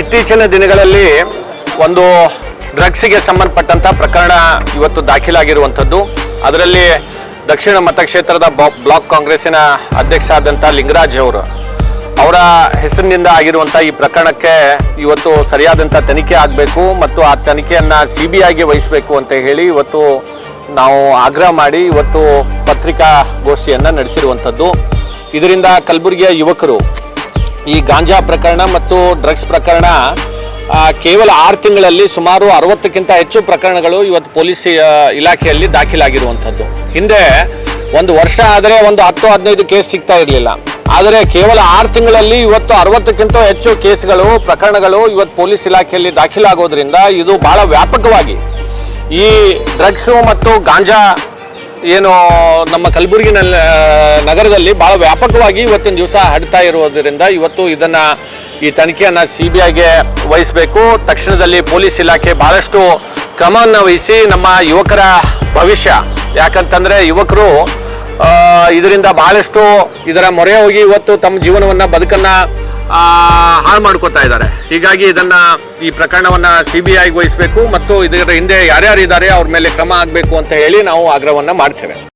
ಇತ್ತೀಚಿನ ದಿನಗಳಲ್ಲಿ ಒಂದು ಡ್ರಗ್ಸ್ಗೆ ಸಂಬಂಧಪಟ್ಟಂತ ಪ್ರಕರಣ ಇವತ್ತು ದಾಖಲಾಗಿರುವಂಥದ್ದು. ಅದರಲ್ಲಿ ದಕ್ಷಿಣ ಮತಕ್ಷೇತ್ರದ ಬ್ಲಾಕ್ ಕಾಂಗ್ರೆಸ್ಸಿನ ಅಧ್ಯಕ್ಷ ಆದಂಥ ಲಿಂಗರಾಜ್ ಅವರ ಹೆಸರಿನಿಂದ ಆಗಿರುವಂಥ ಈ ಪ್ರಕರಣಕ್ಕೆ ಇವತ್ತು ಸರಿಯಾದಂಥ ತನಿಖೆ ಆಗಬೇಕು ಮತ್ತು ಆ ತನಿಖೆಯನ್ನು CBIಗೆ ವಹಿಸಬೇಕು ಅಂತ ಹೇಳಿ ಇವತ್ತು ನಾವು ಆಗ್ರಹ ಮಾಡಿ ಇವತ್ತು ಪತ್ರಿಕಾಗೋಷ್ಠಿಯನ್ನು ನಡೆಸಿರುವಂಥದ್ದು. ಇದರಿಂದ ಕಲಬುರಗಿಯ ಯುವಕರು ಈ ಗಾಂಜಾ ಪ್ರಕರಣ ಮತ್ತು ಡ್ರಗ್ಸ್ ಪ್ರಕರಣ ಕೇವಲ 6 ತಿಂಗಳಲ್ಲಿ ಸುಮಾರು 60ಕ್ಕಿಂತ ಹೆಚ್ಚು ಪ್ರಕರಣಗಳು ಇವತ್ತು ಪೊಲೀಸ್ ಇಲಾಖೆಯಲ್ಲಿ ದಾಖಲಾಗಿರುವಂಥದ್ದು. ಹಿಂದೆ ಒಂದು ವರ್ಷ ಆದರೆ ಒಂದು 10-15 ಕೇಸ್ ಸಿಗ್ತಾ ಇರಲಿಲ್ಲ. ಆದರೆ ಕೇವಲ 6 ತಿಂಗಳಲ್ಲಿ ಇವತ್ತು 60ಕ್ಕಿಂತ ಹೆಚ್ಚು ಕೇಸ್ಗಳು ಪ್ರಕರಣಗಳು ಇವತ್ತು ಪೊಲೀಸ್ ಇಲಾಖೆಯಲ್ಲಿ ದಾಖಲಾಗೋದ್ರಿಂದ ಇದು ಬಹಳ ವ್ಯಾಪಕವಾಗಿ ಈ ಡ್ರಗ್ಸು ಮತ್ತು ಗಾಂಜಾ ಏನು ನಮ್ಮ ಕಲಬುರಗಿ ನಗರದಲ್ಲಿ ಬಹಳ ವ್ಯಾಪಕವಾಗಿ ಇವತ್ತಿನ ದಿವಸ ಹರಡ್ತಾ ಇರೋದ್ರಿಂದ ಇವತ್ತು ಈ ತನಿಖೆಯನ್ನು CBIಗೆ ವಹಿಸಬೇಕು. ತಕ್ಷಣದಲ್ಲಿ ಪೊಲೀಸ್ ಇಲಾಖೆ ಬಹಳಷ್ಟು ಕ್ರಮವನ್ನು ವಹಿಸಿ ನಮ್ಮ ಯುವಕರ ಭವಿಷ್ಯ, ಯಾಕಂತಂದರೆ ಯುವಕರು ಇದರಿಂದ ಬಹಳಷ್ಟು ಇದರ ಮೊರೆ ಹೋಗಿ ಇವತ್ತು ತಮ್ಮ ಜೀವನವನ್ನು ಬದುಕನ್ನು ಹಾಳು ಮಾಡ್ಕೋತಾ ಇದ್ದಾರೆ. ಹೀಗಾಗಿ ಈ ಪ್ರಕರಣವನ್ನು CBIಗೆ ವಹಿಸಬೇಕು ಮತ್ತು ಇದರ ಹಿಂದೆ ಯಾರ್ಯಾರು ಇದ್ದಾರೆ ಅವ್ರ ಮೇಲೆ ಕ್ರಮ ಆಗಬೇಕು ಅಂತ ಹೇಳಿ ನಾವು ಆಗ್ರಹವನ್ನು ಮಾಡ್ತೇವೆ.